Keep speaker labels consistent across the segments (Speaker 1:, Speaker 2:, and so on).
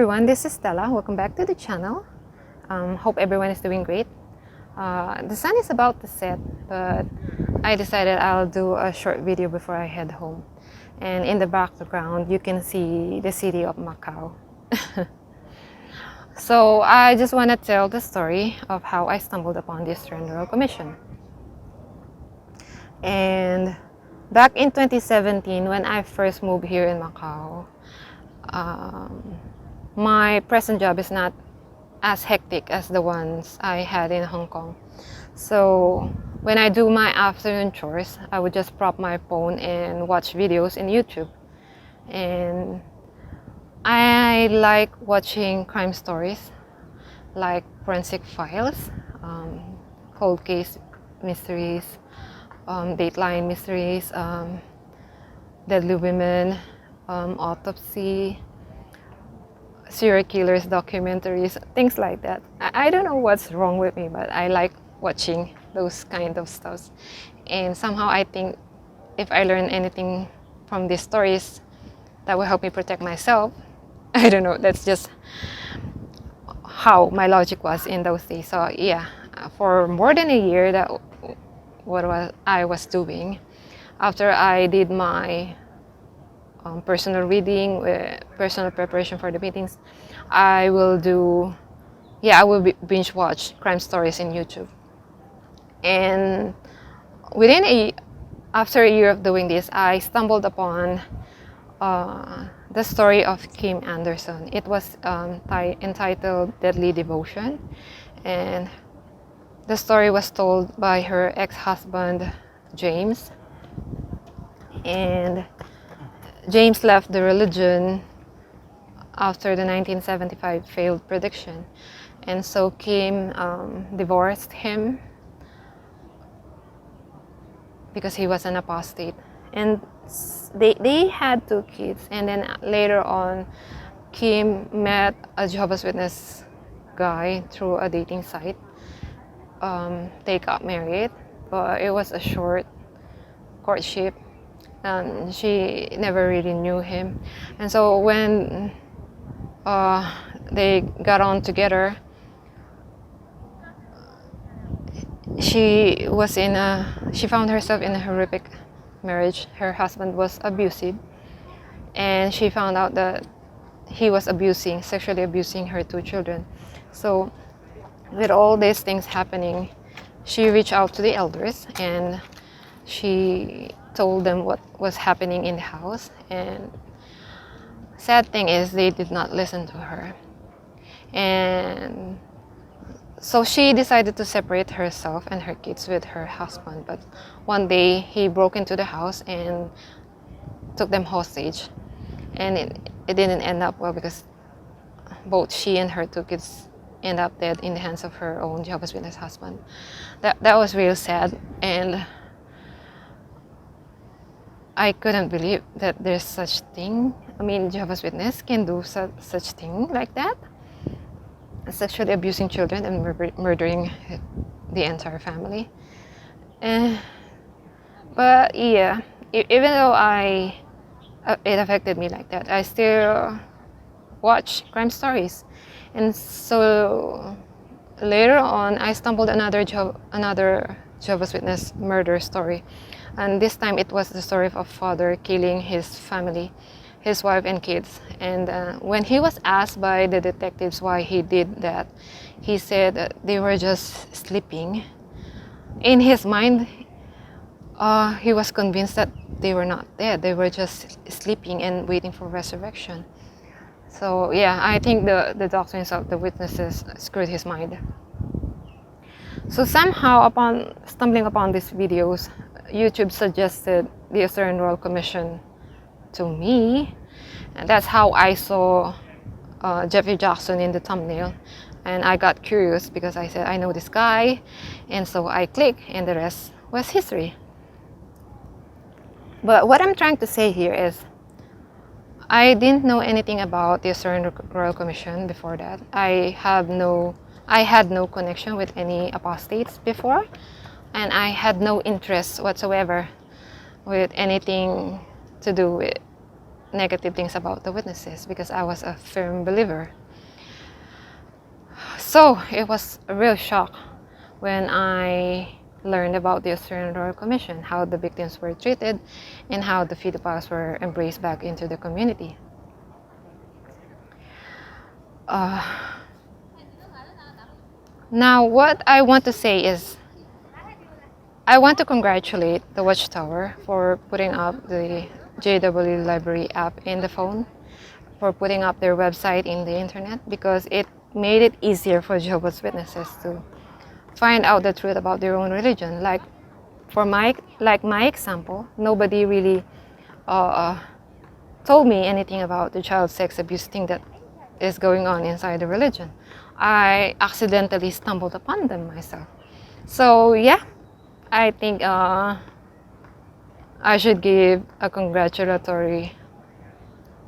Speaker 1: everyone, this is Stella. Welcome back to the channel. Hope everyone is doing great. The sun is about to set, but I decided I'll do a short video before I head home. And in the background, you can see the city of Macau. So I just want to tell the story of how I stumbled upon the Eastern Royal Commission. And back in 2017, when I first moved here in Macau, my present job is not as hectic as the ones I had in Hong Kong. So when I do my afternoon chores, I would just prop my phone and watch videos in YouTube. And I like watching crime stories like forensic files, cold case mysteries, dateline mysteries, deadly women, autopsy, serial killers documentaries, things like that. I don't know what's wrong with me, but I like watching those kind of stuff. And somehow I think if I learn anything from these stories that will help me protect myself, I don't know, that's just how my logic was in those days. So yeah, for more than a year, that I was doing. After I did my personal reading, personal preparation for the meetings, I will binge watch crime stories in YouTube. And after a year of doing this, I stumbled upon the story of Kim Anderson. It was entitled Deadly Devotion, and the story was told by her ex-husband, James. And James left the religion after the 1975 failed prediction, and so Kim divorced him because he was an apostate. And they had 2 kids, and then later on Kim met a Jehovah's Witness guy through a dating site. They got married, but it was a short courtship, and she never really knew him. And so when they got on together, she found herself in a horrific marriage. Her husband was abusive, and she found out that he was sexually abusing her 2 children. So with all these things happening, she reached out to the elders and she told them what was happening in the house. And sad thing is, they did not listen to her. And so she decided to separate herself and her kids with her husband. But one day he broke into the house and took them hostage. And it didn't end up well, because both she and her 2 kids end up dead in the hands of her own Jehovah's Witness husband. That was real sad, and I couldn't believe that there's such thing. I mean, Jehovah's Witness can do such thing like that, sexually abusing children and murdering the entire family. But yeah, even though it affected me like that, I still watch crime stories. And so later on, I stumbled another Jehovah's Witness murder story. And this time it was the story of a father killing his family, his wife and kids. And when he was asked by the detectives why he did that, he said that they were just sleeping. In his mind, he was convinced that they were not dead. They were just sleeping and waiting for resurrection. So yeah, I think the doctrines of the witnesses screwed his mind. So somehow, upon stumbling upon these videos, YouTube suggested the Eastern Royal Commission to me, and that's how I saw Jeff Jackson in the thumbnail. And I got curious because I said, I know this guy, and so I clicked, and the rest was history. But what I'm trying to say here is, I didn't know anything about the Eastern Royal Commission before that. I had no connection with any apostates before, and I had no interest whatsoever with anything to do with negative things about the witnesses because I was a firm believer. So it was a real shock when I learned about the Australian Royal Commission, how the victims were treated, and how the pedophiles were embraced back into the community. Now, what I want to say is, I want to congratulate the Watchtower for putting up the JW Library app in the phone, for putting up their website in the internet, because it made it easier for Jehovah's Witnesses to find out the truth about their own religion. Like my example, nobody really told me anything about the child sex abuse thing that is going on inside the religion. I accidentally stumbled upon them myself. So yeah, I think I should give a congratulatory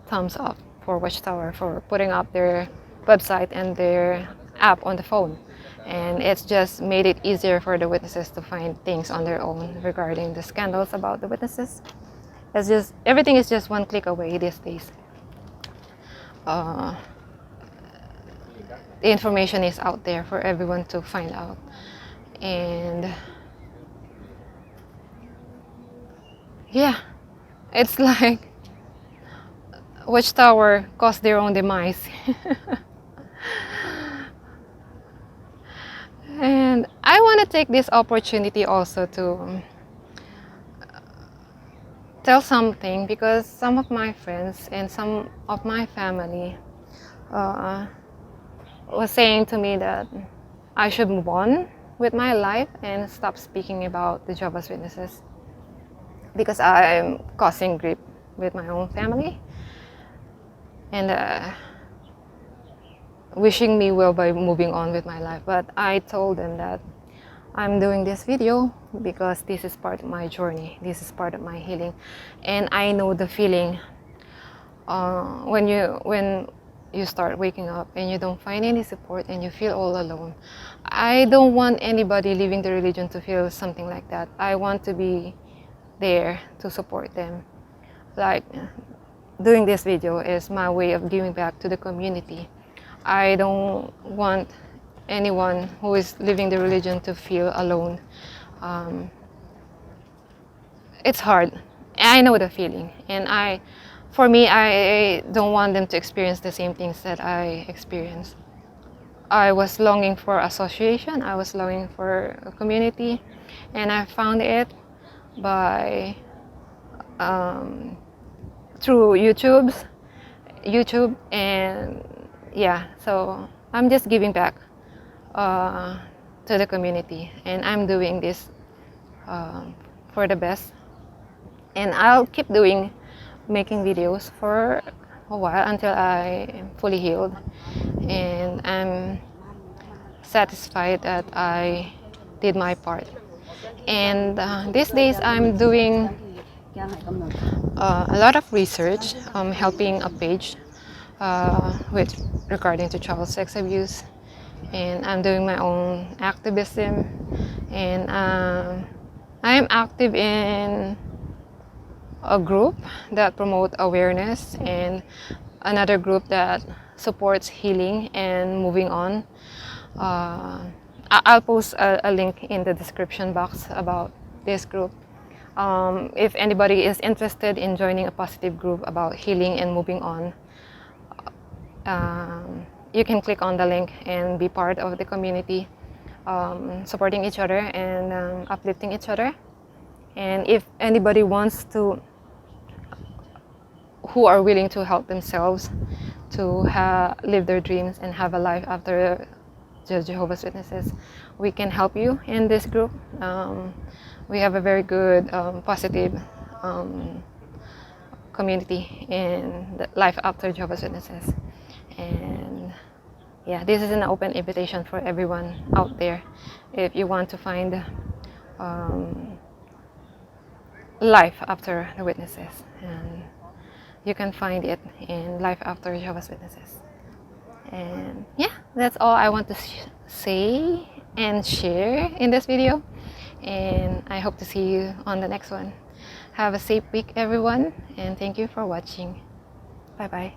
Speaker 1: thumbs up for Watchtower for putting up their website and their app on the phone. And it's just made it easier for the witnesses to find things on their own regarding the scandals about the witnesses. It's just, everything is just one click away these days. The information is out there for everyone to find out. And yeah, it's like Watchtower caused their own demise. And I want to take this opportunity also to tell something, because some of my friends and some of my family was saying to me that I should move on with my life and stop speaking about the Jehovah's Witnesses because I'm causing grief with my own family, and wishing me well by moving on with my life. But I told them that I'm doing this video because this is part of my journey, this is part of my healing, and I know the feeling when you start waking up and you don't find any support and you feel all alone. I don't want anybody leaving the religion to feel something like that. I want to be there to support them. Like, doing this video is my way of giving back to the community. I don't want anyone who is living the religion to feel alone. It's hard. I know the feeling, and for me, I don't want them to experience the same things that I experienced. I was longing for association, I was longing for a community, and I found it by through YouTube, and yeah, so I'm just giving back to the community, and I'm doing this for the best, and I'll keep making videos for a while until I am fully healed, and I'm satisfied that I did my part. And these days I'm doing a lot of research, helping a page regarding to child sex abuse, and I'm doing my own activism, and I am active in a group that promote awareness and another group that supports healing and moving on. I'll post a link in the description box about this group. If anybody is interested in joining a positive group about healing and moving on, you can click on the link and be part of the community, supporting each other and uplifting each other. And if anybody wants to, who are willing to help themselves to live their dreams and have a life after the Jehovah's Witnesses, we can help you in this group. We have a very good, positive community in the life after Jehovah's Witnesses. And yeah, this is an open invitation for everyone out there. If you want to find life after the witnesses, and you can find it in life after Jehovah's Witnesses. And yeah, that's all I want to say and share in this video, and I hope to see you on the next one. Have a safe week, everyone, and thank you for watching. Bye bye.